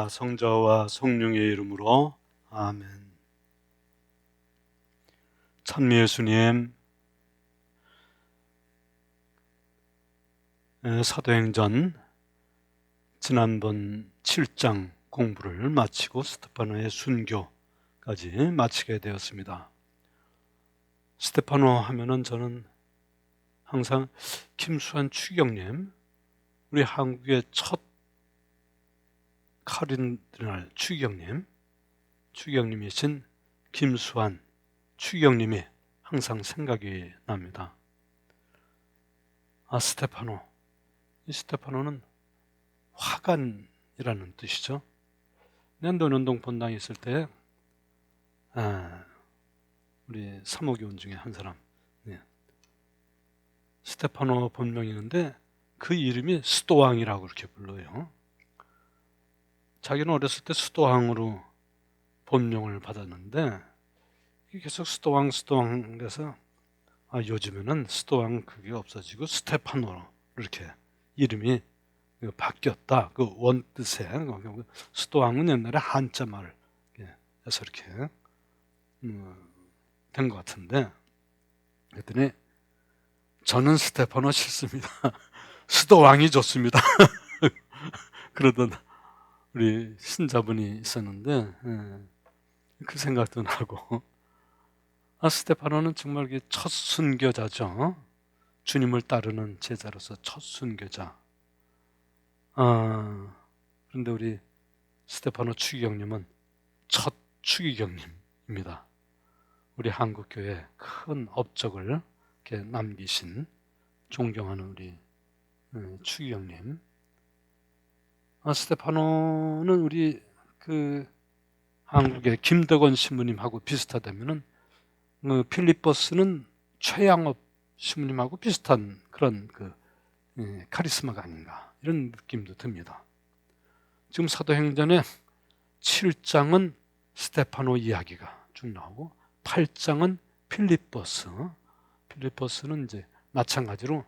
아버지와 성자와 성령의 이름으로 아멘. 찬미 예수님, 사도행전 지난번 7장 공부를 마치고 스테파노의 순교까지 마치게 되었습니다. 스테파노 하면은 저는 항상 김수환 추경님, 우리 한국의 첫 카르디날 추경님이신 김수환 추경님이 항상 생각이 납니다. 스테파노. 이 스테파노는 화관이라는 뜻이죠. 논현동 본당에 있을 때 우리 사모교원 중에 한 사람, 스테파노 본명이 있는데 그 이름이 수도왕이라고 그렇게 불러요. 자기는 어렸을 때 수도왕으로 본명을 받았는데 계속 수도왕 그래서 요즘에는 수도왕 그게 없어지고 스테파노로 이렇게 이름이 바뀌었다. 그 원뜻에 수도왕은 옛날에 한자말 해서 이렇게 된 것 같은데, 그랬더니 저는 스테파노 싫습니다. 수도왕이 좋습니다. 그러던 우리 신자분이 있었는데 그 생각도 나고, 스테파노는 정말 첫 순교자죠. 주님을 따르는 제자로서 첫 순교자. 그런데 우리 스테파노 추기경님은 첫 추기경님입니다. 우리 한국교회에 큰 업적을 이렇게 남기신 존경하는 우리 추기경님. 스테파노는 우리 한국의 김덕원 신부님하고 비슷하다면은 필리포스는 최양업 신부님하고 비슷한 그런 카리스마가 아닌가, 이런 느낌도 듭니다. 지금 사도행전의 7장은 스테파노 이야기가 쭉 나오고 8장은 필리포스는 이제 마찬가지로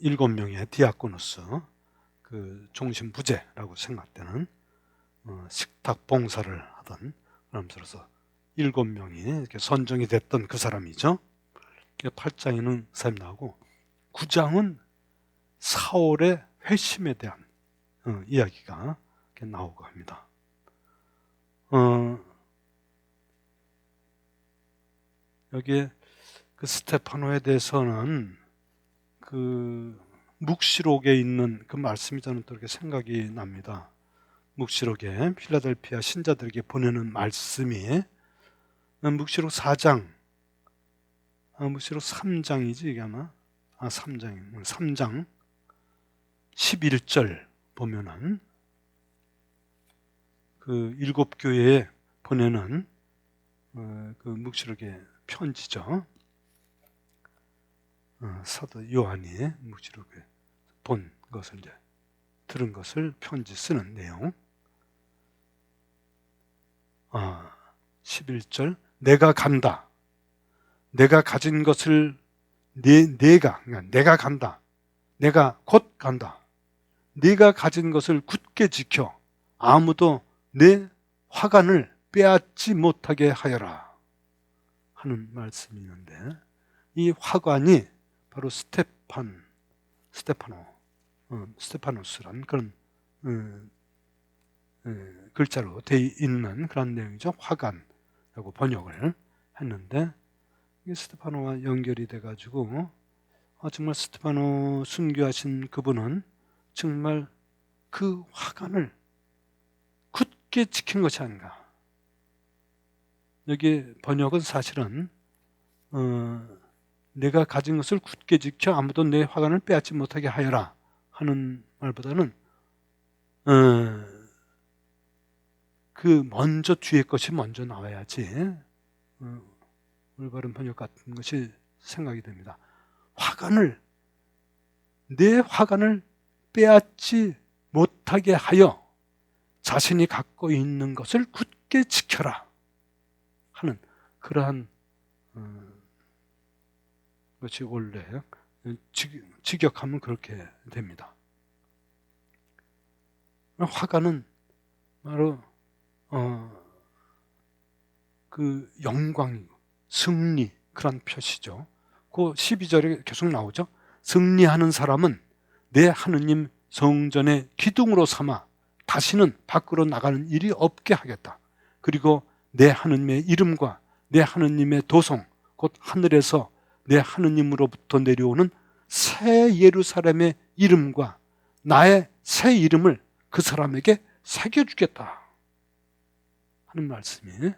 7명의 디아코노스, 종신 부제라고 생각되는 식탁 봉사를 하던 사람으로서 7명이 이렇게 선정이 됐던 그 사람이죠. 8장에는 사람이 나오고 9장은 사울의 회심에 대한 이야기가 이렇게 나오고 합니다. 여기에 스테파노에 대해서는 묵시록에 있는 그 말씀이 저는 또 이렇게 생각이 납니다. 묵시록에 필라델피아 신자들에게 보내는 말씀이 묵시록 4장, 묵시록 3장이지 이게 아마 3장 11절 보면은 일곱 교회에 보내는 묵시록의 편지죠. 사도 요한이 묵시록에 본 것을 이제 들은 것을 편지 쓰는 내용. 11절, 내가 간다. 내가 가진 것을 내가 간다. 내가 곧 간다. 네가 가진 것을 굳게 지켜 아무도 내 화관을 빼앗지 못하게 하여라 하는 말씀이 있는데, 이 화관이 바로 스테파노스란 그런 글자로 되어 있는 그런 내용이죠. 화관이라고 번역을 했는데, 이게 스테파노와 연결이 돼가지고 정말 스테파노 순교하신 그분은 정말 그 화관을 굳게 지킨 것이 아닌가. 여기 번역은 사실은 내가 가진 것을 굳게 지켜 아무도 내 화관을 빼앗지 못하게 하여라 하는 말보다는 먼저 뒤에 것이 먼저 나와야지 올바른 번역 같은 것이 생각이 됩니다. 내 화관을 빼앗지 못하게 하여 자신이 갖고 있는 것을 굳게 지켜라 하는 그러한 것이 원래 직역하면 그렇게 됩니다. 화관은 바로 그 영광이고 승리, 그런 표시죠. 그 12절에 계속 나오죠. 승리하는 사람은 내 하느님 성전의 기둥으로 삼아 다시는 밖으로 나가는 일이 없게 하겠다. 그리고 내 하느님의 이름과 내 하느님의 도성, 곧 하늘에서 내 하느님으로부터 내려오는 새 예루살렘의 이름과 나의 새 이름을 그 사람에게 새겨주겠다 하는 말씀이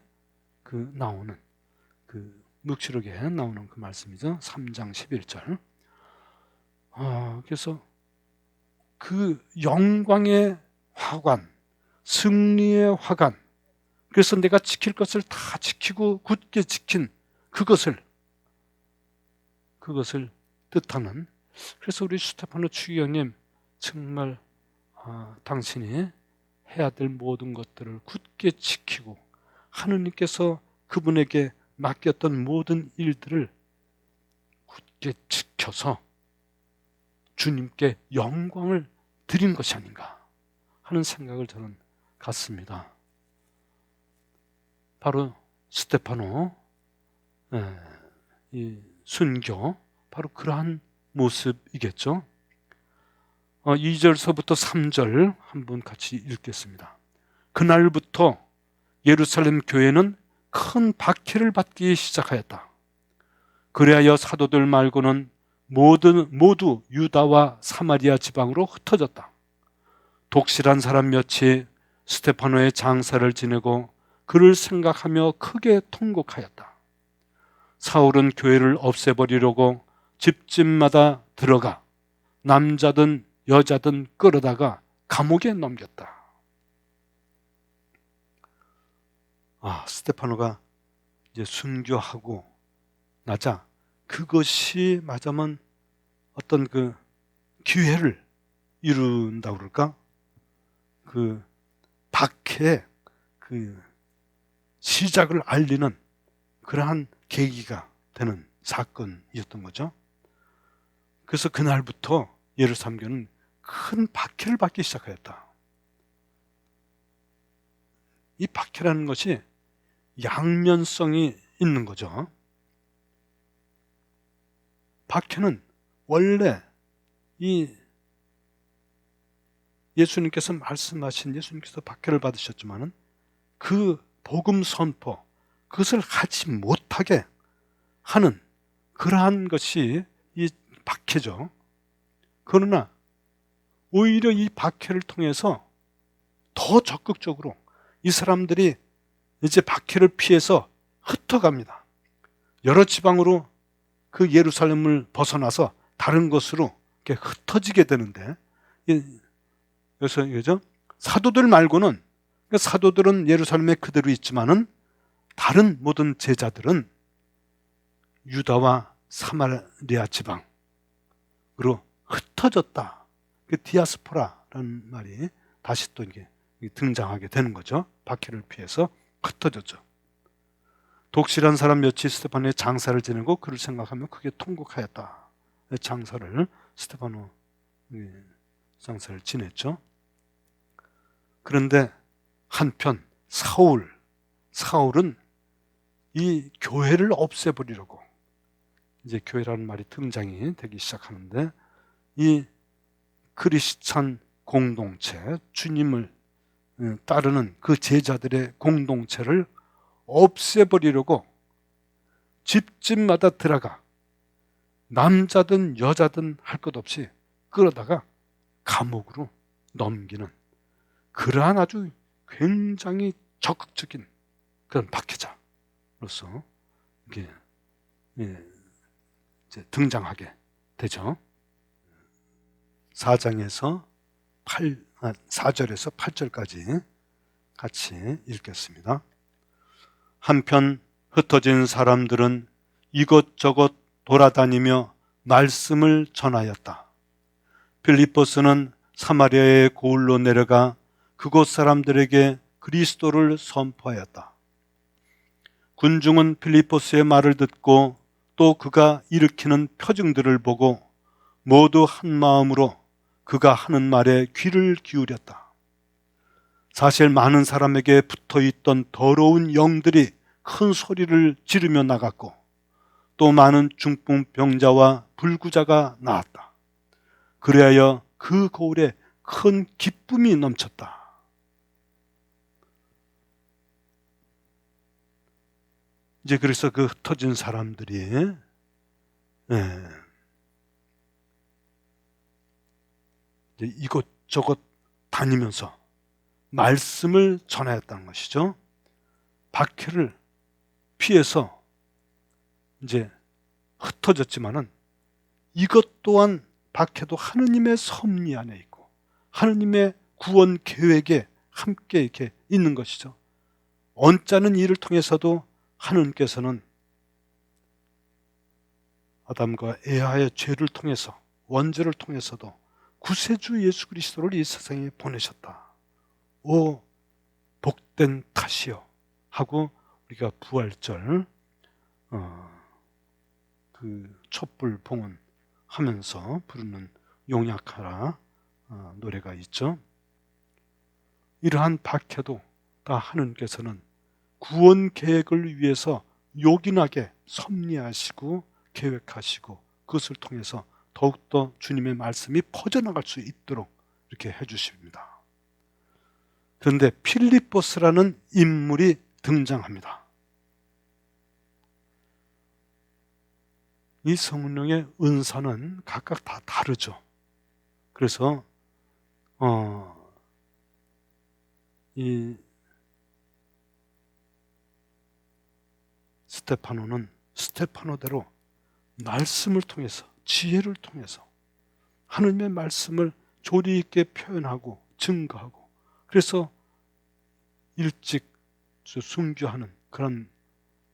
나오는 묵시록에 나오는 그 말씀이죠. 3장 11절. 그래서 그 영광의 화관, 승리의 화관, 그래서 내가 지킬 것을 다 지키고 굳게 지킨 그것을 뜻하는, 그래서 우리 스테파노 추기경님 정말 당신이 해야 될 모든 것들을 굳게 지키고 하느님께서 그분에게 맡겼던 모든 일들을 굳게 지켜서 주님께 영광을 드린 것이 아닌가 하는 생각을 저는 갖습니다. 바로 스테파노 이 순교, 바로 그러한 모습이겠죠. 2절서부터 3절 한번 같이 읽겠습니다. 그날부터 예루살렘 교회는 큰 박해를 받기 시작하였다. 그리하여 사도들 말고는 모두 유다와 사마리아 지방으로 흩어졌다. 독실한 사람 몇이 스테파노의 장사를 지내고 그를 생각하며 크게 통곡하였다. 사울은 교회를 없애버리려고 집집마다 들어가 남자든 여자든 끌어다가 감옥에 넘겼다. 스테파노가 이제 순교하고 나자 그것이 맞으면 어떤 그 기회를 이룬다고 그럴까? 그 박해의 그 시작을 알리는 그러한 계기가 되는 사건이었던 거죠. 그래서 그날부터 예루살렘 교회는 큰 박해를 받기 시작하였다. 이 박해라는 것이 양면성이 있는 거죠. 박해는 원래 이 예수님께서 말씀하신, 예수님께서 박해를 받으셨지만은 그 복음 선포, 그것을 하지 못하게 하는 그러한 것이 이 박해죠. 그러나 오히려 이 박해를 통해서 더 적극적으로 이 사람들이 이제 박해를 피해서 흩어갑니다. 여러 지방으로 그 예루살렘을 벗어나서 다른 곳으로 이렇게 흩어지게 되는데, 그래서 이거죠. 사도들 말고는, 사도들은 예루살렘에 그대로 있지만은 다른 모든 제자들은 유다와 사마리아 지방으로 흩어졌다. 그 디아스포라라는 말이 다시 또 이게 등장하게 되는 거죠. 박해를 피해서 흩어졌죠. 독실한 사람 몇이 스테파노의 장사를 지내고 그를 생각하며 크게 통곡하였다. 스테파노 장사를 지냈죠. 그런데 한편 사울은 이 교회를 없애버리려고, 이제 교회라는 말이 등장이 되기 시작하는데, 이 크리스찬 공동체, 주님을 따르는 그 제자들의 공동체를 없애버리려고 집집마다 들어가 남자든 여자든 할 것 없이 끌어다가 감옥으로 넘기는 그러한 아주 굉장히 적극적인 그런 박해자로서 이게 이제 등장하게 되죠. 4절에서 8절까지 같이 읽겠습니다. 한편 흩어진 사람들은 이것저것 돌아다니며 말씀을 전하였다. 빌립보스는 사마리아의 고을로 내려가 그곳 사람들에게 그리스도를 선포하였다. 군중은 빌립보스의 말을 듣고 또 그가 일으키는 표징들을 보고 모두 한 마음으로 그가 하는 말에 귀를 기울였다. 사실 많은 사람에게 붙어있던 더러운 영들이 큰 소리를 지르며 나갔고 또 많은 중풍병자와 불구자가 나왔다. 그리하여 그 거울에 큰 기쁨이 넘쳤다. 이제 그래서 그 흩어진 사람들이 이제 이곳저곳 다니면서 말씀을 전하였다는 것이죠. 박해를 피해서 이제 흩어졌지만은 이것 또한 박해도 하느님의 섭리 안에 있고 하느님의 구원 계획에 함께 이렇게 있는 것이죠. 언짢은 일을 통해서도 하느님께서는 아담과 에하의 죄를 통해서 원죄를 통해서도 구세주 예수 그리스도를 이 세상에 보내셨다. 오 복된 탓이요 하고 우리가 부활절 그 촛불 봉헌 하면서 부르는 용약하라 노래가 있죠. 이러한 박해도 다 하느님께서는 구원 계획을 위해서 요긴하게 섭리하시고 계획하시고 그것을 통해서 더욱더 주님의 말씀이 퍼져나갈 수 있도록 이렇게 해주십니다. 그런데 필리포스라는 인물이 등장합니다. 이 성령의 은사는 각각 다 다르죠. 그래서 이 스테파노는 스테파노대로 말씀을 통해서 지혜를 통해서 하느님의 말씀을 조리 있게 표현하고 증거하고 그래서 일찍 순교하는 그런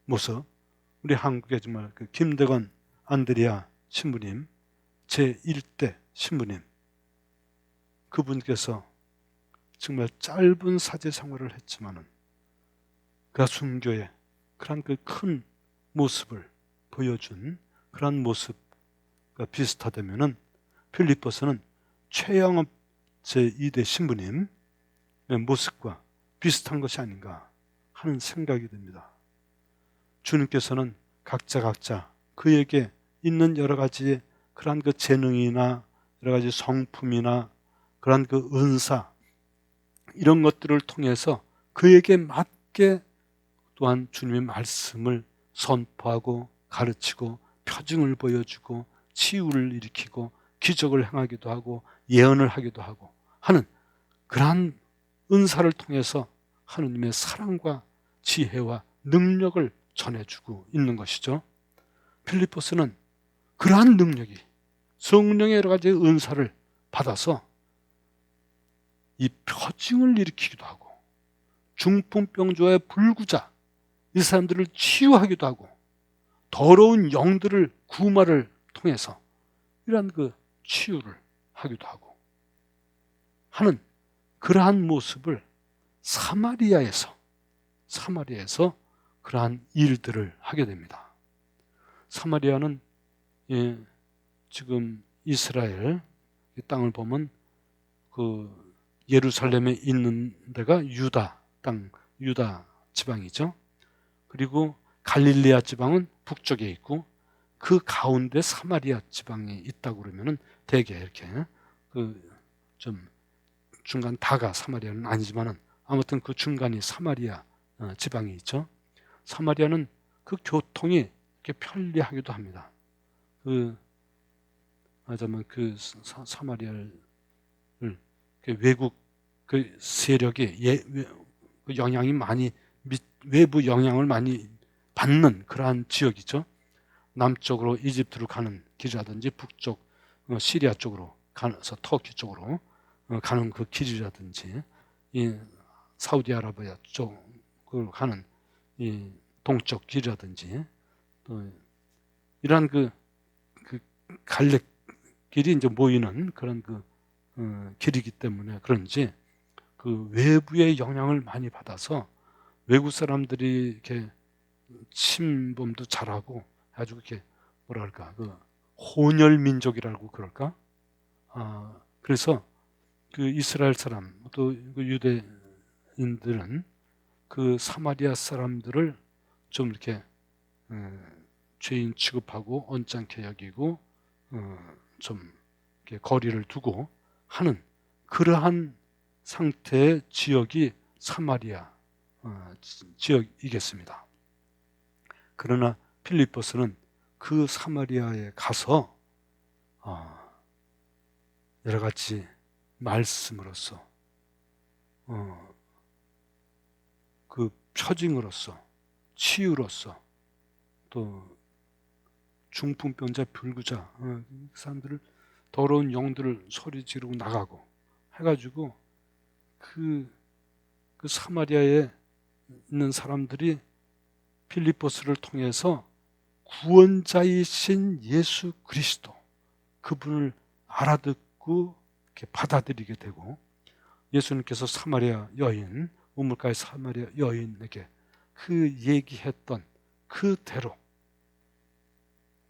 모습. 우리 한국의 정말 그 김대건 안드레아 신부님 제1대 신부님 그분께서 정말 짧은 사제 생활을 했지만은 그 순교의 그런 그 큰 모습을 보여준 그런 모습과 비슷하다면은 필리포스는 최영업 제2대 신부님의 모습과 비슷한 것이 아닌가 하는 생각이 듭니다. 주님께서는 각자 그에게 있는 여러 가지 그러한 그 재능이나 여러 가지 성품이나 그러한 그 은사 이런 것들을 통해서 그에게 맞게 또한 주님의 말씀을 선포하고 가르치고 표징을 보여주고 치유를 일으키고 기적을 행하기도 하고 예언을 하기도 하고 하는 그러한 은사를 통해서 하느님의 사랑과 지혜와 능력을 전해주고 있는 것이죠. 필리포스는 그러한 능력이 성령의 여러 가지 은사를 받아서 이 표징을 일으키기도 하고 중풍병자의 불구자 이 사람들을 치유하기도 하고 더러운 영들을 구마를 통해서 이러한 그 치유를 하기도 하고 하는 그러한 모습을 사마리아에서 그러한 일들을 하게 됩니다. 사마리아는 지금 이스라엘 땅을 보면 그 예루살렘에 있는 데가 유다 땅, 유다 지방이죠. 그리고 갈릴레아 지방은 북쪽에 있고 그 가운데 사마리아 지방이 있다고 그러면은 대개 이렇게 그 좀 중간 다가 사마리아는 아니지만은 아무튼 그 중간이 사마리아 지방이 있죠. 사마리아는 그 교통이 이렇게 편리하기도 합니다. 말하자면 그 사마리아를 외국 그 세력이 그 영향이 많이 외부 영향을 많이 받는 그러한 지역이죠. 남쪽으로 이집트로 가는 길이라든지 북쪽 시리아 쪽으로 가서 터키 쪽으로 가는 그 길이라든지 이 사우디아라비아 쪽으로 가는 이 동쪽 길이라든지 또 이러한 그 갈래길이 이제 모이는 그런 그 길이기 때문에 그런지 그 외부의 영향을 많이 받아서 외국 사람들이 이렇게 침범도 잘하고 아주 이렇게 뭐랄까 그 혼혈 민족이라고 그럴까? 그래서 그 이스라엘 사람 또 그 유대 사마리아인들은 그 사마리아 사람들을 좀 이렇게 죄인 취급하고 언짢게 여기고 좀 이렇게 거리를 두고 하는 그러한 상태의 지역이 사마리아 지역이겠습니다. 그러나 필리포스는 그 사마리아에 가서 여러 가지 말씀으로써 그 표징으로서 치유로서 또 중풍병자 불구자 그 사람들을 더러운 영들을 소리 지르고 나가고 해가지고 그 사마리아에 있는 사람들이 필리포스를 통해서 구원자이신 예수 그리스도 그분을 알아듣고 이렇게 받아들이게 되고 예수님께서 사마리아 여인 우물가의 사마리아 여인에게 그 얘기했던 그대로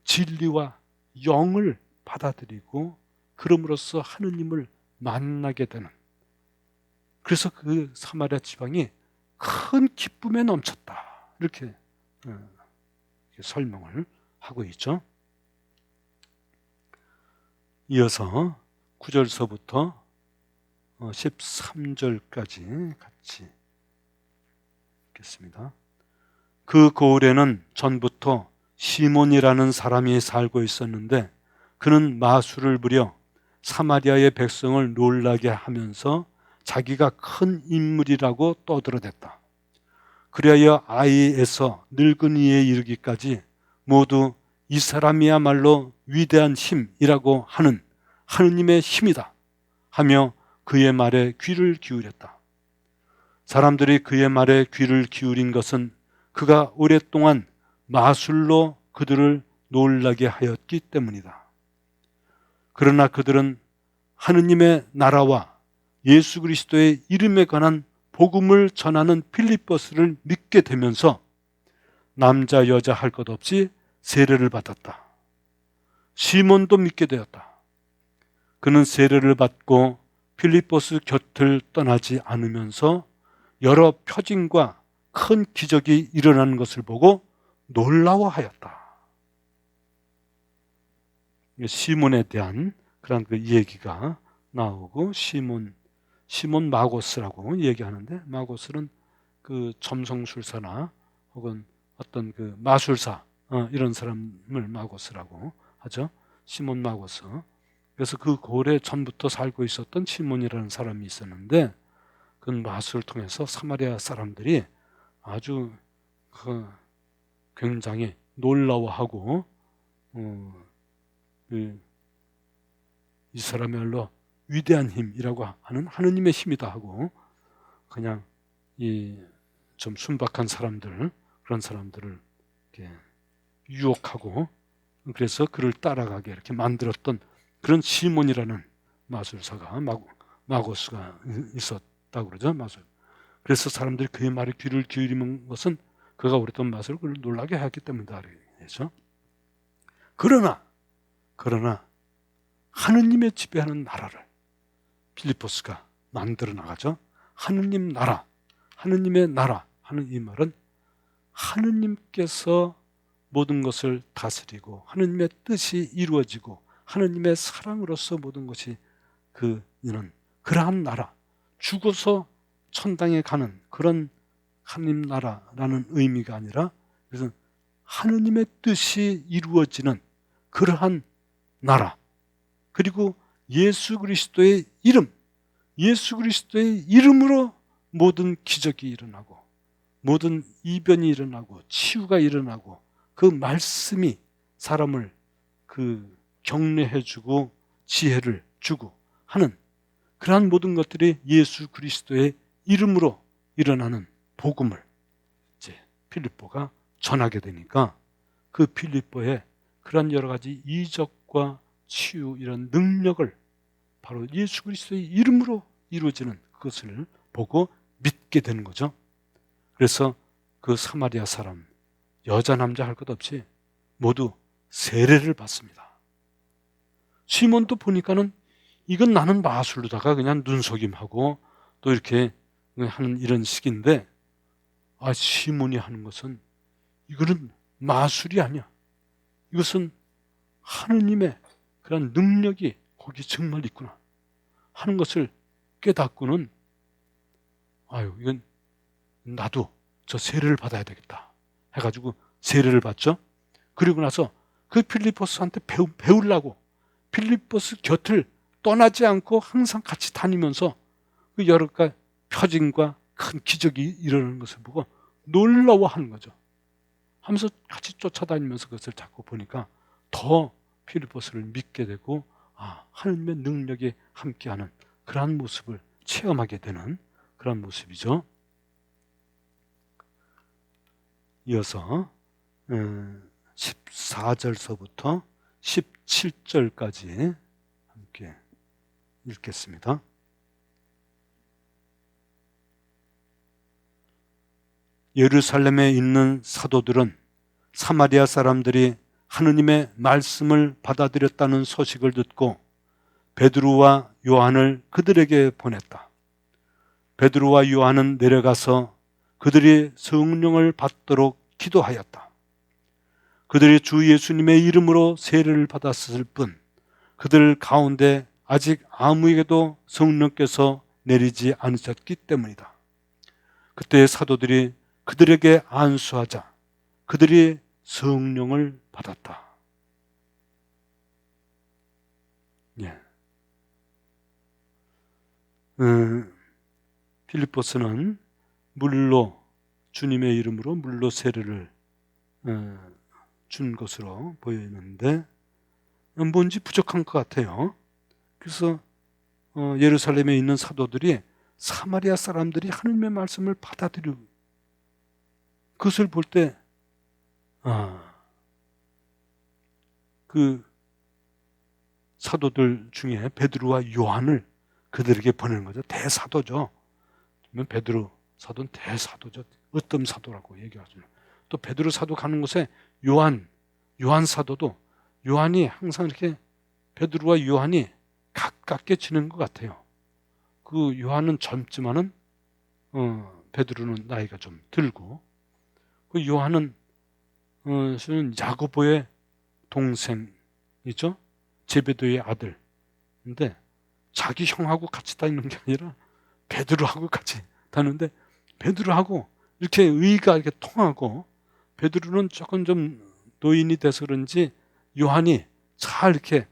진리와 영을 받아들이고 그럼으로써 하느님을 만나게 되는 그래서 그 사마리아 지방이 큰 기쁨에 넘쳤다 이렇게 설명을 하고 있죠. 이어서 9절서부터 13절까지 같이 읽겠습니다. 그 고을에는 전부터 시몬이라는 사람이 살고 있었는데 그는 마술을 부려 사마리아의 백성을 놀라게 하면서 자기가 큰 인물이라고 떠들어댔다. 그리하여 아이에서 늙은이에 이르기까지 모두 이 사람이야말로 위대한 힘이라고 하는 하느님의 힘이다 하며 그의 말에 귀를 기울였다. 사람들이 그의 말에 귀를 기울인 것은 그가 오랫동안 마술로 그들을 놀라게 하였기 때문이다. 그러나 그들은 하느님의 나라와 예수 그리스도의 이름에 관한 복음을 전하는 필리포스를 믿게 되면서 남자 여자 할 것 없이 세례를 받았다. 시몬도 믿게 되었다. 그는 세례를 받고 필리포스 곁을 떠나지 않으면서 여러 표징과 큰 기적이 일어나는 것을 보고 놀라워하였다. 시몬에 대한 그런 그 얘기가 나오고 시몬 마고스라고 얘기하는데 마고스는 그 점성술사나 혹은 어떤 그 마술사 이런 사람을 마고스라고 하죠. 시몬 마고스. 그래서 그 고을에 전부터 살고 있었던 시몬이라는 사람이 있었는데 그 마술을 통해서 사마리아 사람들이 아주 굉장히 놀라워하고 이 사람이야말로 위대한 힘이라고 하는 하느님의 힘이다 하고 그냥 이 좀 순박한 사람들 그런 사람들을 이렇게 유혹하고 그래서 그를 따라가게 이렇게 만들었던 그런 시몬이라는 마술사가 마고스가 있었다고 그러죠. 마술. 그래서 사람들이 그의 말에 귀를 기울이는 것은 그가 오랫동안 마술을 그를 놀라게 하였기 때문이다. 그렇죠? 그러나 하느님의 지배하는 나라를 필리포스가 만들어 나가죠. 하느님 나라, 하느님의 나라 하는 이 말은 하느님께서 모든 것을 다스리고 하느님의 뜻이 이루어지고 하느님의 사랑으로서 모든 것이 이는 그러한 나라, 죽어서 천당에 가는 그런 하느님 나라라는 의미가 아니라 그래서 하느님의 뜻이 이루어지는 그러한 나라 그리고 예수 그리스도의 이름, 예수 그리스도의 이름으로 모든 기적이 일어나고 모든 이변이 일어나고 치유가 일어나고 그 말씀이 사람을 격려해주고 지혜를 주고 하는 그러한 모든 것들이 예수 그리스도의 이름으로 일어나는 복음을 이제 필리포가 전하게 되니까 그 필리포의 그런 여러 가지 이적과 치유 이런 능력을 바로 예수 그리스도의 이름으로 이루어지는 그것을 보고 믿게 되는 거죠. 그래서 그 사마리아 사람 여자 남자 할 것 없이 모두 세례를 받습니다. 시몬도 보니까는 이건 나는 마술로다가 그냥 눈속임하고 또 이렇게 하는 이런 식인데, 시몬이 하는 것은 이거는 마술이 아니야. 이것은 하느님의 그런 능력이 거기 정말 있구나 하는 것을 깨닫고는, 이건 나도 저 세례를 받아야 되겠다 해가지고 세례를 받죠. 그리고 나서 그 필리포스한테 배우려고 필리포스 곁을 떠나지 않고 항상 같이 다니면서 그 여러 가지 표징과 큰 기적이 일어나는 것을 보고 놀라워하는 거죠. 하면서 같이 쫓아다니면서 그것을 자꾸 보니까 더 필리포스를 믿게 되고, 하나님의 능력이 함께하는 그러한 모습을 체험하게 되는 그런 모습이죠. 이어서 14절서부터 17절까지 함께 읽겠습니다. 예루살렘에 있는 사도들은 사마리아 사람들이 하느님의 말씀을 받아들였다는 소식을 듣고 베드로와 요한을 그들에게 보냈다. 베드로와 요한은 내려가서 그들이 성령을 받도록 기도하였다. 그들이 주 예수님의 이름으로 세례를 받았을 뿐 그들 가운데 아직 아무에게도 성령께서 내리지 않으셨기 때문이다. 그때 사도들이 그들에게 안수하자 그들이 성령을 받았다. 필리포스는 물로, 주님의 이름으로 물로 세례를 준 것으로 보이는데 뭔지 부족한 것 같아요. 그래서 예루살렘에 있는 사도들이 사마리아 사람들이 하나님의 말씀을 받아들이고 그것을 볼 때 그 사도들 중에 베드로와 요한을 그들에게 보내는 거죠. 대사도죠. 베드로 사도는 대사도죠. 어떤 사도라고 얘기하죠. 또 베드로 사도 가는 곳에 요한 사도도 요한이 항상 이렇게 베드로와 요한이 가깝게 지낸 것 같아요. 그 요한은 젊지만은 베드로는 나이가 좀 들고, 그 요한은 야고보의 동생이죠. 제베도의 아들. 근데 자기 형하고 같이 다니는 게 아니라 베드로하고 같이 다니는데 베드로하고 이렇게 의가 이렇게 통하고, 베드로는 조금 좀 노인이 돼서 그런지 요한이 잘 이렇게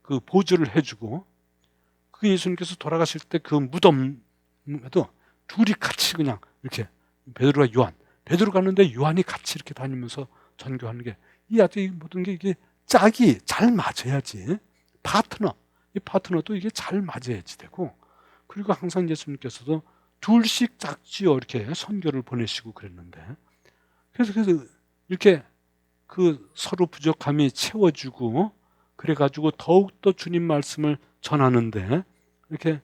그 보조를 해주고, 그 예수님께서 돌아가실 때 그 무덤에도 둘이 같이 그냥 이렇게 베드로와 요한, 베드로 갔는데 요한이 같이 이렇게 다니면서 전교하는 게, 이 아주 모든 게 이게 짝이 잘 맞아야지, 이 파트너도 이게 잘 맞아야지 되고, 그리고 항상 예수님께서도 둘씩 짝지어 이렇게 선교를 보내시고 그랬는데, 그래서 이렇게 그 서로 부족함이 채워주고 그래가지고 더욱더 주님 말씀을 전하는데 이렇게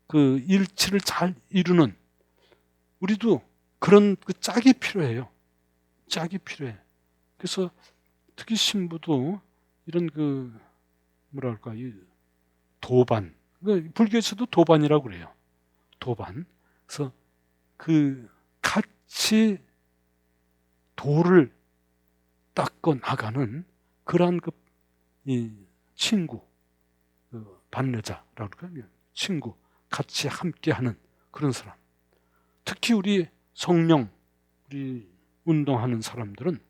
그 일치를 잘 이루는, 우리도 그런 그 짝이 필요해요. 짝이 필요해. 그래서 특히 신부도 이런 그 뭐랄까 이 도반, 불교에서도 도반이라고 그래요. 도반. 그래서 그 같이 도를 닦아 나가는 그러한 이 친구, 그 반려자라고 그러면 친구, 같이 함께하는 그런 사람. 특히 우리 성령, 우리 운동하는 사람들은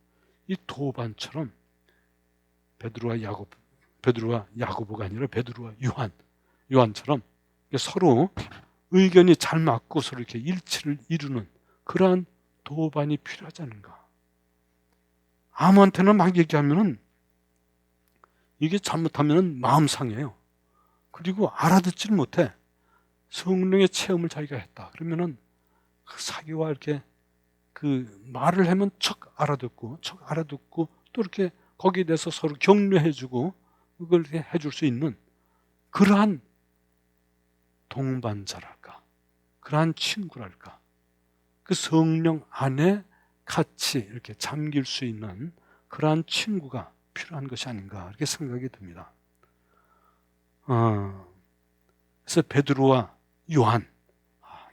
이 도반처럼 베드로와 야고보가 아니라 베드로와 요한처럼 서로 의견이 잘 맞고 서로 이렇게 일치를 이루는 그러한 도반이 필요하지 않은가. 아무한테나 막 얘기하면은 이게 잘못하면 마음 상해요. 그리고 알아듣지를 못해. 성령의 체험을 자기가 했다 그러면은 그 사기와 이렇게 그 말을 하면 척 알아듣고 또 이렇게 거기에 대해서 서로 격려해주고 그걸 이렇게 해줄 수 있는 그러한 동반자랄까, 그러한 친구랄까, 그 성령 안에 같이 이렇게 잠길 수 있는 그러한 친구가 필요한 것이 아닌가 이렇게 생각이 듭니다. 그래서 베드로와 요한,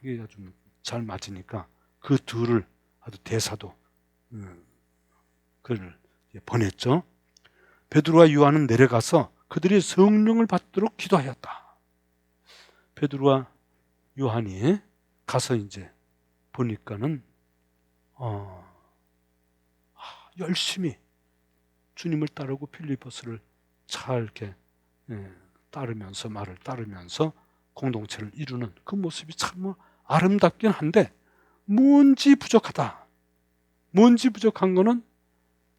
이게 아주 잘 맞으니까 그 둘을 아주 대사도 그를 보냈죠. 베드로와 요한은 내려가서 그들이 성령을 받도록 기도하였다. 베드로와 요한이 가서 이제 보니까는 열심히 주님을 따르고 필리포스를 잘 이렇게 따르면서 말을 따르면서 공동체를 이루는 그 모습이 참 아름답긴 한데 뭔지 부족하다. 뭔지 부족한 거는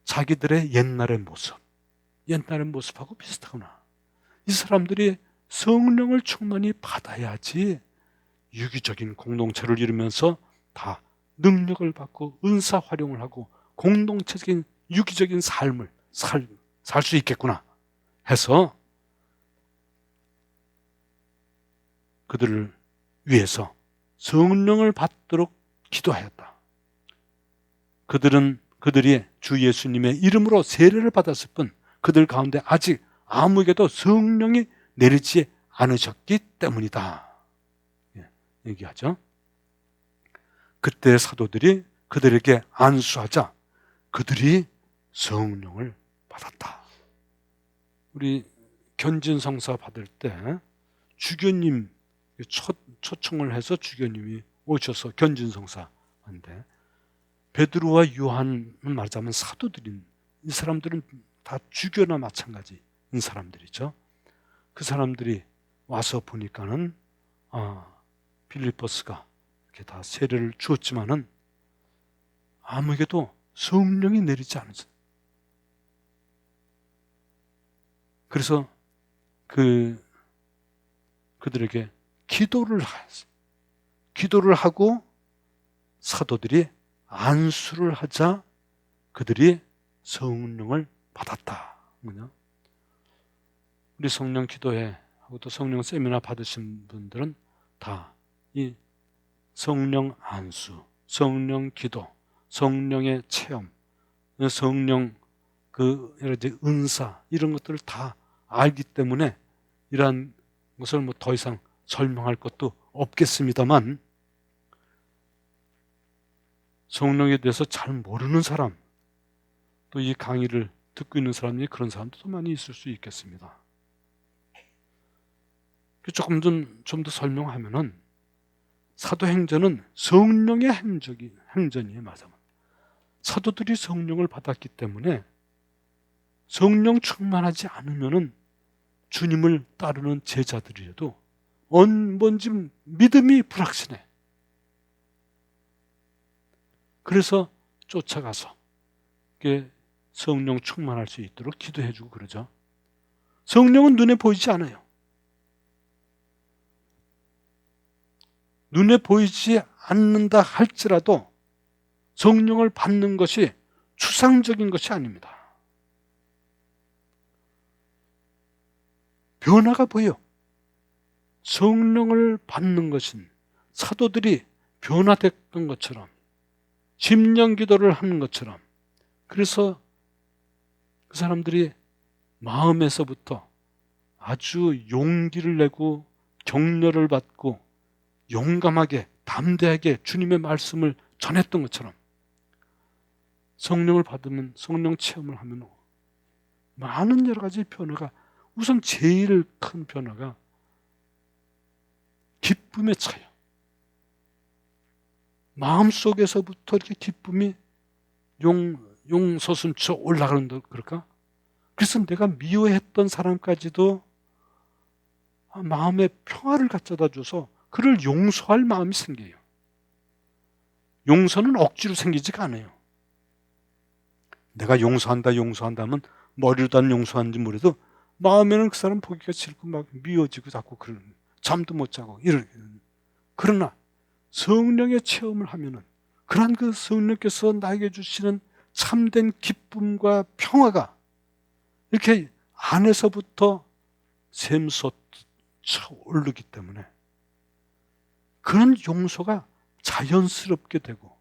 자기들의 옛날의 모습하고 비슷하구나. 이 사람들이 성령을 충만히 받아야지 유기적인 공동체를 이루면서 다 능력을 받고 은사 활용을 하고 공동체적인 유기적인 삶을 살 수 있겠구나 해서 그들을 위해서 성령을 받도록 기도하였다. 그들이 주 예수님의 이름으로 세례를 받았을 뿐 그들 가운데 아직 아무에게도 성령이 내리지 않으셨기 때문이다. 얘기하죠. 그때 사도들이 그들에게 안수하자 그들이 성령을 받았다. 우리 견진성사 받을 때 주교님 초청을 해서 주교님이 오셔서 견진성사인데 베드로와 요한은 말하자면 사도들인 이 사람들은 다 주교나 마찬가지인 사람들이죠. 그 사람들이 와서 보니까는 빌립보스가 이렇게 다 세례를 주었지만은 아무에게도 성령이 내리지 않았어요. 그래서 그들에게 기도를 하였어요. 기도를 하고 사도들이 안수를 하자 그들이 성령을 받았다. 우리 성령 기도회 하고 또 성령 세미나 받으신 분들은 다 이 성령 안수, 성령 기도, 성령의 체험, 성령 여러 가지 은사 이런 것들을 다 알기 때문에 이러한 것을 뭐 더 이상 설명할 것도 없겠습니다만 성령에 대해서 잘 모르는 사람 또 이 강의를 듣고 있는 사람이 그런 사람도 많이 있을 수 있겠습니다. 조금 좀 더 설명하면은 사도행전은 성령의 행전이에요. 맞아요. 사도들이 성령을 받았기 때문에 성령 충만하지 않으면은 주님을 따르는 제자들이라도 뭔지 믿음이 불확실해. 그래서 쫓아가서 성령 충만할 수 있도록 기도해주고 그러죠. 성령은 눈에 보이지 않아요. 눈에 보이지 않는다 할지라도 성령을 받는 것이 추상적인 것이 아닙니다. 변화가 보여. 성령을 받는 것은 사도들이 변화됐던 것처럼 심령 기도를 하는 것처럼 그래서 그 사람들이 마음에서부터 아주 용기를 내고 격려를 받고 용감하게 담대하게 주님의 말씀을 전했던 것처럼 성령을 받으면 성령 체험을 하면 많은 여러 가지 변화가 우선 제일 큰 변화가 기쁨에 차요. 마음속에서부터 이렇게 기쁨이 용서순처 올라가는다 그럴까? 그래서 내가 미워했던 사람까지도 마음의 평화를 가져다 줘서 그를 용서할 마음이 생겨요. 용서는 억지로 생기지가 않아요. 내가 용서한다 하면 머리로도 안 용서하는지 모르도 마음에는 그 사람 보기가 싫고 막 미워지고 자꾸 그러는 잠도 못 자고 그러나 성령의 체험을 하면은 그러한 그 성령께서 나에게 주시는 참된 기쁨과 평화가 이렇게 안에서부터 샘솟 차오르기 때문에 그런 용서가 자연스럽게 되고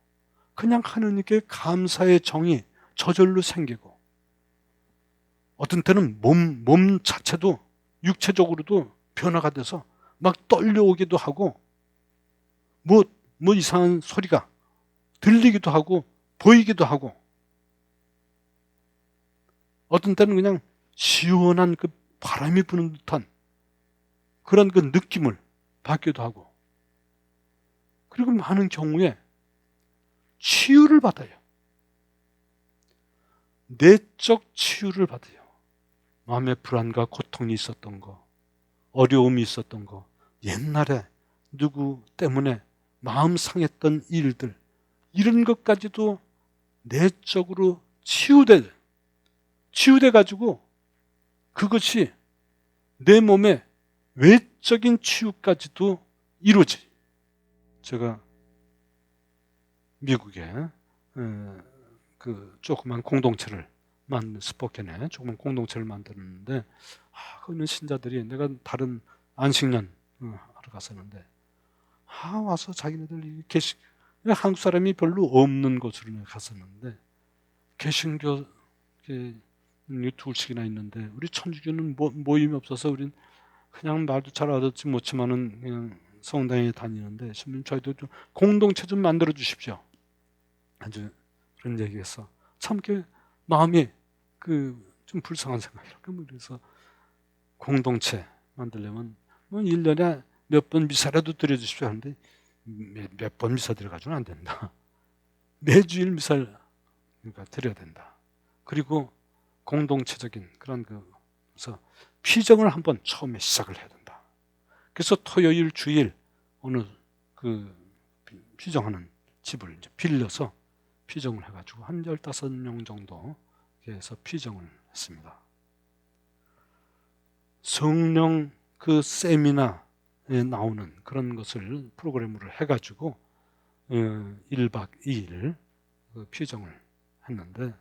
그냥 하느님께 감사의 정이 저절로 생기고 어떤 때는 몸 자체도 육체적으로도 변화가 돼서 막 떨려오기도 하고 뭐 뭐 이상한 소리가 들리기도 하고 보이기도 하고, 어떤 때는 그냥 시원한 그 바람이 부는 듯한 그런 그 느낌을 받기도 하고, 그리고 많은 경우에 치유를 받아요. 내적 치유를 받아요. 마음의 불안과 고통이 있었던 거, 어려움이 있었던 거, 옛날에 누구 때문에 마음 상했던 일들, 이런 것까지도 내적으로 치유돼 가지고 그것이 내 몸의 외적인 치유까지도 이루어지. 제가 미국에 그 조그만 공동체를 스포켄에 조그만 공동체를 만들었는데, 거기는 신자들이, 내가 다른 안식년 하러 갔었는데, 와서 자기네들 한국 사람이 별로 없는 곳으로 갔었는데, 개신교 2씩이나 있는데, 우리 천주교는 모임이 없어서 우린 그냥 말도 잘 알아듣지 못지만은 그냥 성당에 다니는데, 신부님 저희도 좀 공동체 좀 만들어 주십시오. 아주 그런 얘기했어. 참 그 마음이 좀 불쌍한 생각이라고. 그래서 공동체 만들려면 뭐 1년에 몇 번 미사라도 드려주십시오 하는데, 몇 번 미사 드려가지고는 안 된다. 매주일 미사를 드려야 된다. 그리고 공동체적인 그런 그래서 피정을 한번 처음에 시작을 해야 된다. 그래서 토요일 주일 어느 피정하는 집을 이제 빌려서 피정을 해가지고 한 15명 정도 해서 피정을 했습니다. 성령 세미나에 나오는 그런 것을 프로그램으로 해가지고 1박 2일 피정을 했는데,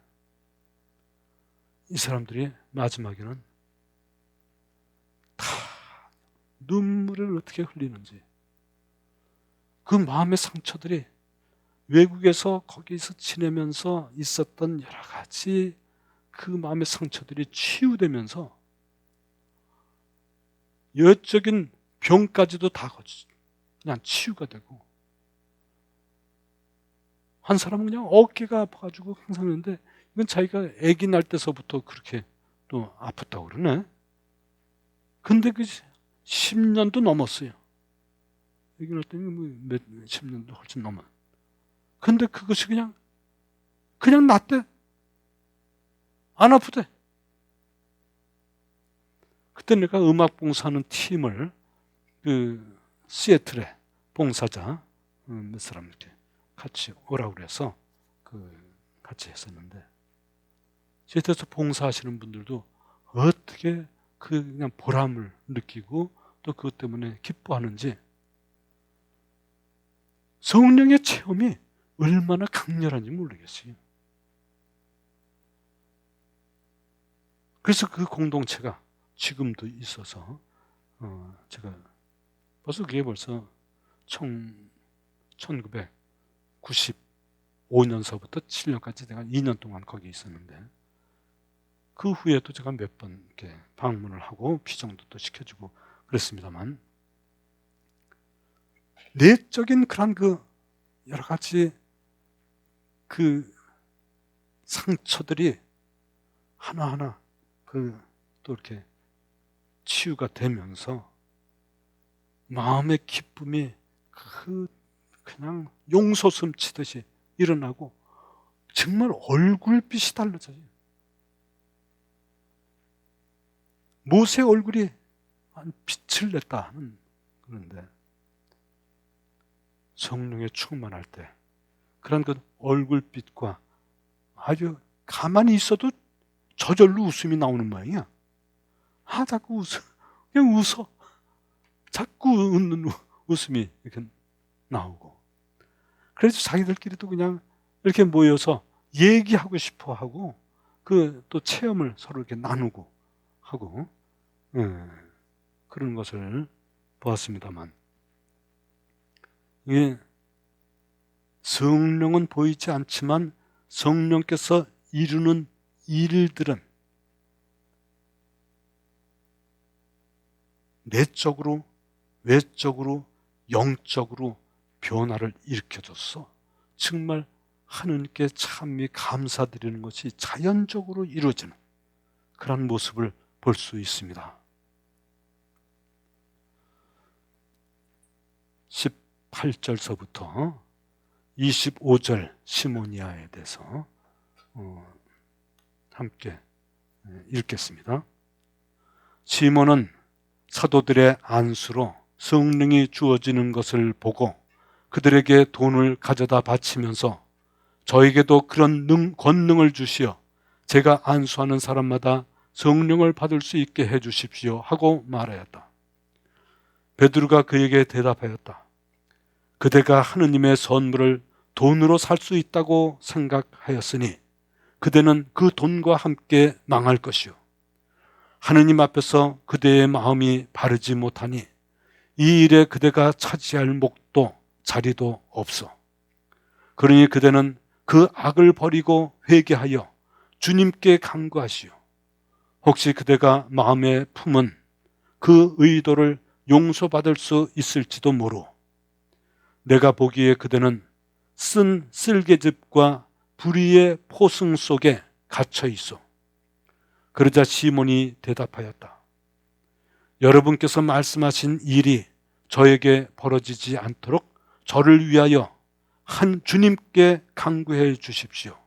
이 사람들이 마지막에는 다 눈물을 어떻게 흘리는지, 그 마음의 상처들이 외국에서 거기서 지내면서 있었던 여러 가지 그 마음의 상처들이 치유되면서 영적인 병까지도 다 그냥 치유가 되고, 한 사람은 그냥 어깨가 아파가지고 항상 했는데, 이건 자기가 아기 날 때서부터 그렇게 또 아팠다고 그러네. 근데 10년도 넘었어요. 아기 날 때는 뭐 10년도 훨씬 넘어. 근데 그것이 그냥 낫대. 안 아프대. 그때 내가 음악 봉사하는 팀을 시애틀에 봉사자 몇 사람 이렇게 같이 오라고 그래서 같이 했었는데, 시애틀에서 봉사하시는 분들도 어떻게 그냥 보람을 느끼고 또 그것 때문에 기뻐하는지, 성령의 체험이 얼마나 강렬한지 모르겠어요. 그래서 그 공동체가 지금도 있어서 제가 그게 벌써 1995년서부터 7년까지 제가 2년 동안 거기 있었는데, 그 후에도 제가 몇 번 이렇게 방문을 하고 피정도 또 시켜주고 그랬습니다만, 내적인 그런 여러 가지 상처들이 하나하나 또 이렇게 치유가 되면서 마음의 기쁨이 그냥 용솟음 치듯이 일어나고, 정말 얼굴빛이 달라져요. 모세 얼굴이 빛을 냈다 하는, 그런데 성령에 충만할 때 그런 얼굴빛과 아주 가만히 있어도 저절로 웃음이 나오는 모양이야. 자꾸 웃어. 그냥 웃어. 자꾸 웃는 웃음이 이렇게 나오고. 그래서 자기들끼리도 그냥 이렇게 모여서 얘기하고 싶어 하고, 또 체험을 서로 이렇게 나누고 하고, 그런 것을 보았습니다만, 이게 성령은 보이지 않지만 성령께서 이루는 일들은 내적으로, 외적으로, 영적으로 변화를 일으켜줬어. 정말 하느님께 참이 감사드리는 것이 자연적으로 이루어지는 그런 모습을 볼 수 있습니다. 18절서부터 25절 시모니아에 대해서 함께 읽겠습니다. 시몬은 사도들의 안수로 성령이 주어지는 것을 보고 그들에게 돈을 가져다 바치면서 저에게도 그런 권능을 주시어 제가 안수하는 사람마다 성령을 받을 수 있게 해 주십시오 하고 말하였다. 베드로가 그에게 대답하였다. 그대가 하느님의 선물을 돈으로 살 수 있다고 생각하였으니 그대는 그 돈과 함께 망할 것이요. 하느님 앞에서 그대의 마음이 바르지 못하니 이 일에 그대가 차지할 목도 자리도 없어. 그러니 그대는 그 악을 버리고 회개하여 주님께 간구하시오. 혹시 그대가 마음에 품은 그 의도를 용서받을 수 있을지도 모르. 내가 보기에 그대는 쓴 쓸개즙과 불의의 포승 속에 갇혀 있어. 그러자 시몬이 대답하였다. 여러분께서 말씀하신 일이 저에게 벌어지지 않도록 저를 위하여 한 주님께 간구해 주십시오.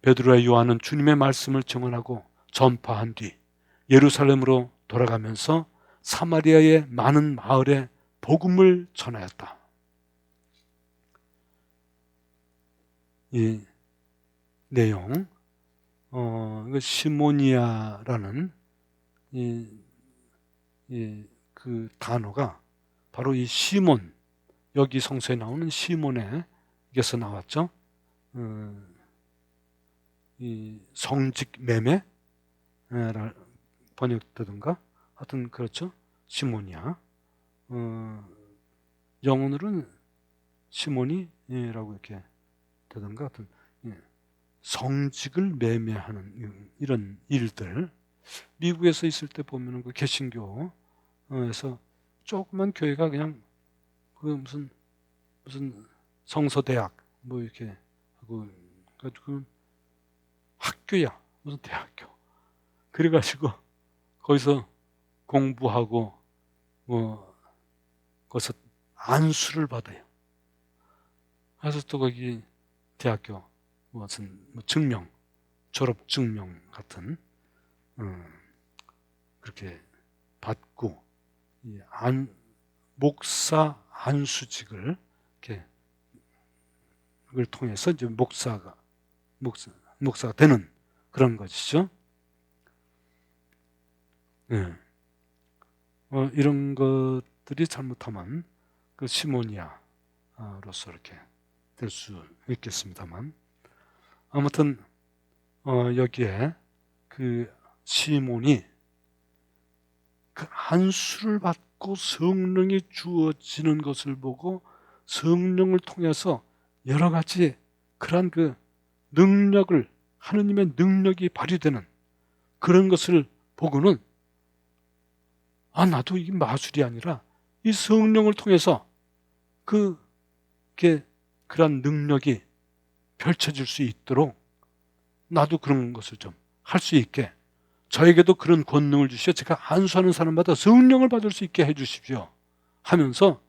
베드로와 요한은 주님의 말씀을 증언하고 전파한 뒤 예루살렘으로 돌아가면서 사마리아의 많은 마을에 복음을 전하였다. 이 내용, 시모니아라는 그 단어가 바로 이 시몬, 여기 성서에 나오는 시몬에게서 나왔죠. 이 성직 매매 번역되던가 하여튼 그렇죠. 시모니아. 영어로는 시몬이라고 이렇게 되던가 하여튼 성직을 매매하는 이런 일들. 미국에서 있을 때 보면은 그 개신교에서 조그만 교회가 그냥 그 무슨 성서대학 뭐 이렇게 하고 가지고 학교야, 무슨 대학교. 그래가지고 거기서 공부하고 거기서 안수를 받아요. 그래서 또 거기 대학교 무슨 증명, 졸업 증명 같은 그렇게 받고 목사 안수직을 이렇게 그걸 통해서 이제 목사가 되는 그런 것이죠. 이런 것들이 잘못하면 그 시모니아로서 이렇게 될 수 있겠습니다만, 아무튼 여기에 그 시몬이 그 안수를 받고 성령이 주어지는 것을 보고 성령을 통해서 여러 가지 그런 그 능력을, 하느님의 능력이 발휘되는 그런 것을 보고는 나도 이게 마술이 아니라 이 성령을 통해서 그런 능력이 펼쳐질 수 있도록 나도 그런 것을 좀 할 수 있게, 저에게도 그런 권능을 주시어 제가 안수하는 사람마다 성령을 받을 수 있게 해 주십시오 하면서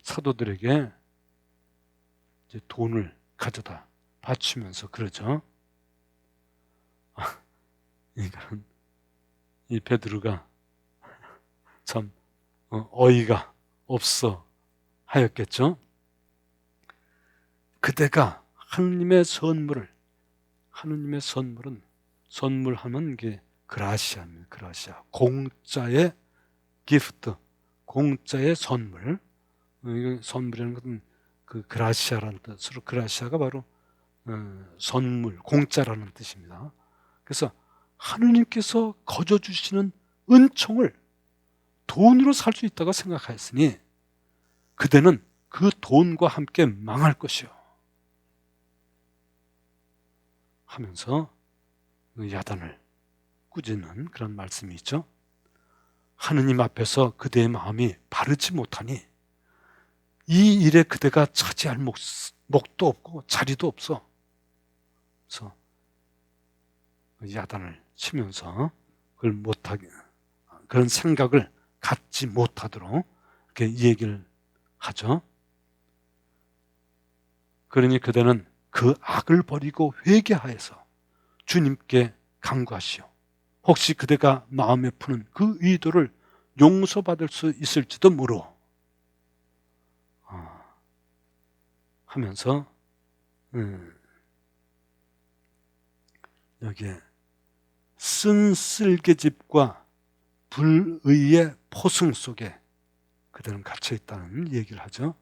사도들에게 이제 돈을 가져다 바치면서 그러죠. 그러니까 이 베드로가 참 어이가 없어 하였겠죠. 그대가 하느님의 선물은, 선물하면 이게 그라시아입니다. 그라시아, 공짜의 기프트, 공짜의 선물. 선물이라는 것은 그 그라시아라는 뜻으로, 그라시아가 바로 선물, 공짜라는 뜻입니다. 그래서 하느님께서 거저 주시는 은총을 돈으로 살 수 있다고 생각하였으니 그대는 그 돈과 함께 망할 것이요 하면서 야단을 꾸짖는 그런 말씀이 있죠. 하느님 앞에서 그대의 마음이 바르지 못하니 이 일에 그대가 차지할 목도 없고 자리도 없어. 그래서 야단을 치면서 그걸 못하게, 그런 생각을 갖지 못하도록 이렇게 얘기를 하죠. 그러니 그대는 그 악을 버리고 회개하여서 주님께 간구하시오. 혹시 그대가 마음에 푸는 그 의도를 용서받을 수 있을지도 모르. 하면서 여기에 쓴 쓸개집과 불의의 포승 속에 그들은 갇혀 있다는 얘기를 하죠.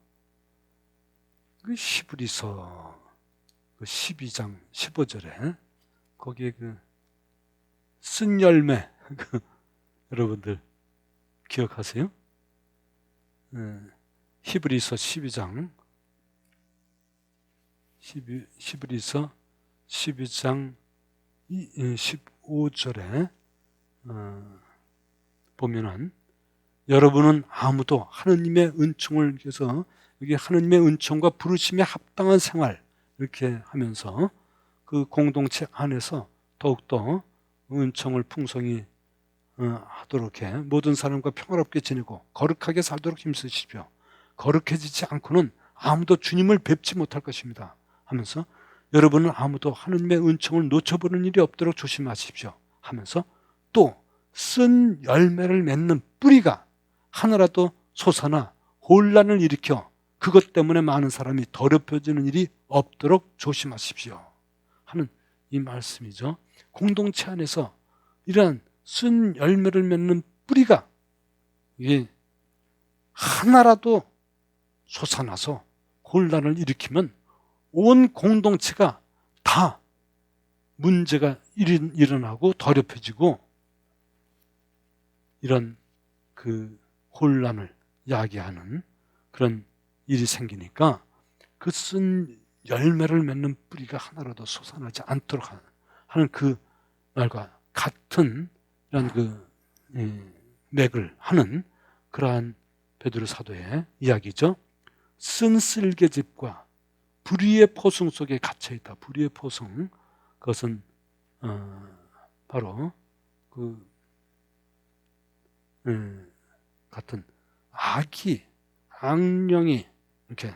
그 히브리서 12장 15절에 거기에 그 쓴 열매 여러분들 기억하세요? 히브리서 12장 히브리서 12장 15절에 보면은 여러분은 아무도 하느님의 은총을 위해서 여기 하느님의 은총과 부르심에 합당한 생활 이렇게 하면서 그 공동체 안에서 더욱더 은총을 풍성히 하도록 해 모든 사람과 평화롭게 지내고 거룩하게 살도록 힘쓰십시오. 거룩해지지 않고는 아무도 주님을 뵙지 못할 것입니다. 하면서 여러분은 아무도 하느님의 은총을 놓쳐보는 일이 없도록 조심하십시오. 하면서 또 쓴 열매를 맺는 뿌리가 하나라도 솟아나 혼란을 일으켜 그것 때문에 많은 사람이 더럽혀지는 일이 없도록 조심하십시오. 하는 이 말씀이죠. 공동체 안에서 이러한 쓴 열매를 맺는 뿌리가 이게 하나라도 솟아나서 혼란을 일으키면 온 공동체가 다 문제가 일어나고 더럽혀지고 이런 그 혼란을 야기하는 그런 일이 생기니까 그 쓴 열매를 맺는 뿌리가 하나라도 솟아나지 않도록 하는 그 말과 같은 이런 그 맥을 하는 그러한 베드로 사도의 이야기죠. 쓴 쓸개집과 불의의 포승 속에 갇혀 있다. 불의의 포승, 그것은 바로 그 같은 악령이 이렇게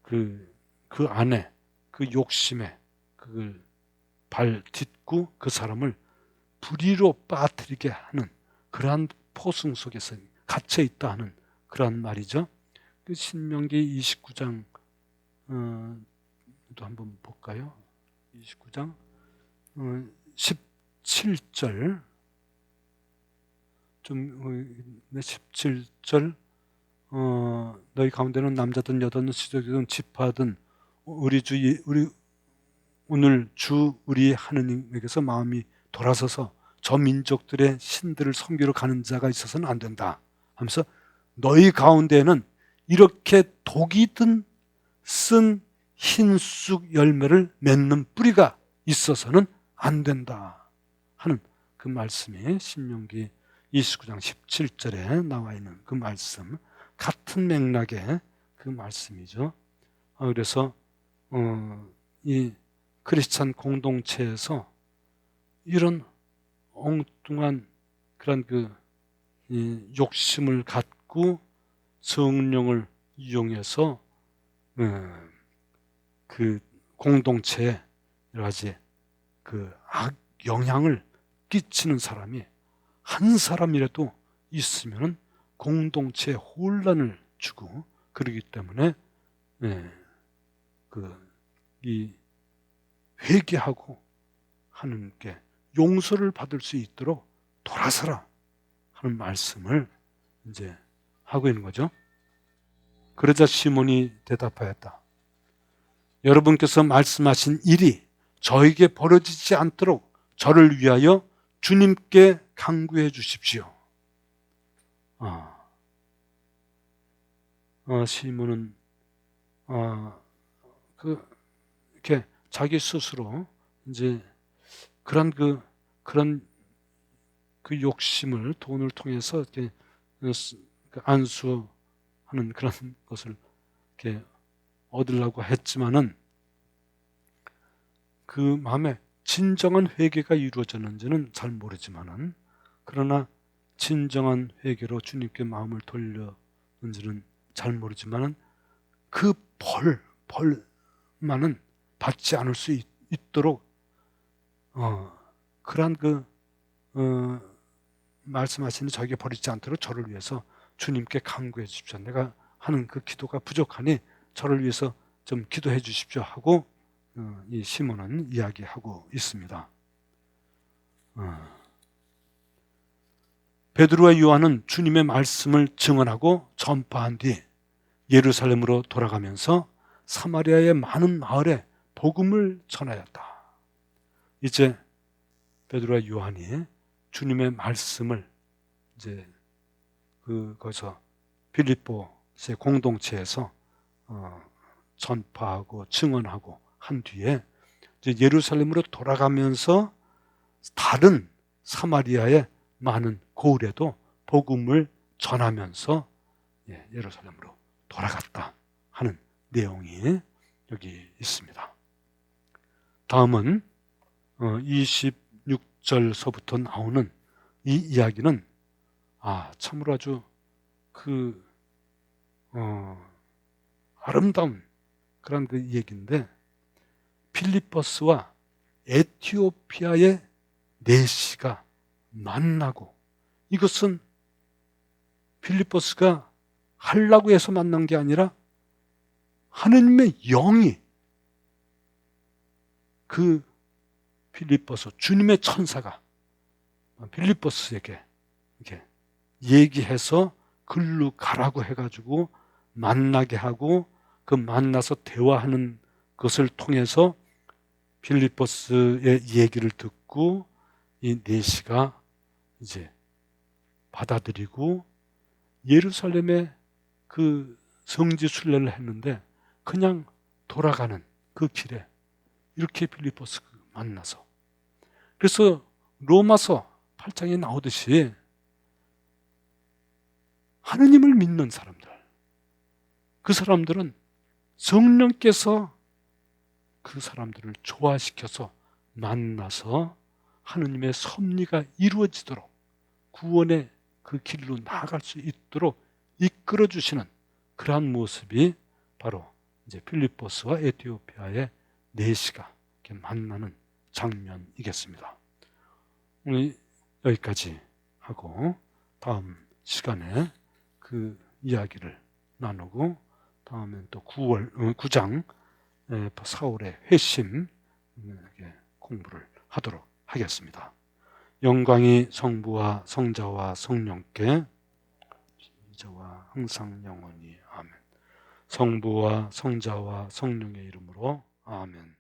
그 안에 그 욕심에 그걸 발 딛고 그 사람을 불의로 빠뜨리게 하는 그러한 포승 속에서 갇혀 있다 하는 그러한 말이죠. 그 신명기 29장 또 한번 볼까요? 29장 17절 17절 너희 가운데는 남자든 여자든 시족이든 지파든 우리 오늘 주 우리 하느님에게서 마음이 돌아서서 저 민족들의 신들을 섬기러 가는 자가 있어서는 안 된다 하면서 너희 가운데는 이렇게 독이 든 쓴 흰쑥 열매를 맺는 뿌리가 있어서는 안 된다 하는 그 말씀이 신명기 29장 17절에 나와 있는 그 말씀 같은 맥락의 그 말씀이죠. 그래서 이 크리스찬 공동체에서 이런 엉뚱한 그런 그 욕심을 갖고 성령을 이용해서 그 공동체에 여러 가지 그 악 영향을 끼치는 사람이 한 사람이라도 있으면 공동체에 혼란을 주고 그러기 때문에 이 회개하고 하나님께 용서를 받을 수 있도록 돌아서라 하는 말씀을 이제 하고 있는 거죠. 그러자 시몬이 대답하였다. 여러분께서 말씀하신 일이 저에게 벌어지지 않도록 저를 위하여 주님께 간구해 주십시오. 시몬은 이렇게 자기 스스로 이제 그런 그 욕심을 돈을 통해서 이렇게 안수 하는 그런 것을 이렇게 얻으려고 했지만은 그 마음에 진정한 회개가 이루어졌는지는 잘 모르지만은, 그러나 진정한 회개로 주님께 마음을 돌렸는지는 잘 모르지만은 그 벌만은 받지 않을 수 있도록 그러한 말씀하시니 저에게 버리지 않도록 저를 위해서 주님께 간구해 주십시오. 내가 하는 그 기도가 부족하니 저를 위해서 좀 기도해 주십시오 하고 이 시몬은 이야기하고 있습니다. 베드로와 요한은 주님의 말씀을 증언하고 전파한 뒤 예루살렘으로 돌아가면서 사마리아의 많은 마을에 복음을 전하였다. 이제 베드로와 요한이 주님의 말씀을 이제 거기서 빌립보의 공동체에서 전파하고 증언하고 한 뒤에 이제 예루살렘으로 돌아가면서 다른 사마리아의 많은 고을에도 복음을 전하면서 예루살렘으로 돌아갔다 하는 내용이 여기 있습니다. 다음은 26절서부터 나오는 이 이야기는 참으로 아주 아름다운 그런 그 얘기인데, 필리포스와 에티오피아의 내시가 만나고, 이것은 필리포스가 하려고 해서 만난 게 아니라 하느님의 영이 그 필리포스, 주님의 천사가 필리포스에게 이렇게 얘기해서 글로 가라고 해가지고 만나게 하고, 그 만나서 대화하는 것을 통해서 필리포스의 얘기를 듣고 이 내시가 이제 받아들이고 예루살렘에 그 성지 순례를 했는데 그냥 돌아가는 그 길에 이렇게 필리포스가 만나서, 그래서 로마서 8장에 나오듯이 하느님을 믿는 사람들, 그 사람들은 성령께서 그 사람들을 조화시켜서 만나서 하느님의 섭리가 이루어지도록 구원의 그 길로 나아갈 수 있도록 이끌어 주시는 그러한 모습이 바로 이제 필리포스와 에티오피아의 내시가 이렇게 만나는 장면이겠습니다. 오늘 여기까지 하고 다음 시간에 그 이야기를 나누고, 다음엔 또 9장 사울의 회심 공부를 하도록 하겠습니다. 영광이 성부와 성자와 성령께 이제와 항상 영원히 아멘. 성부와 성자와 성령의 이름으로 아멘.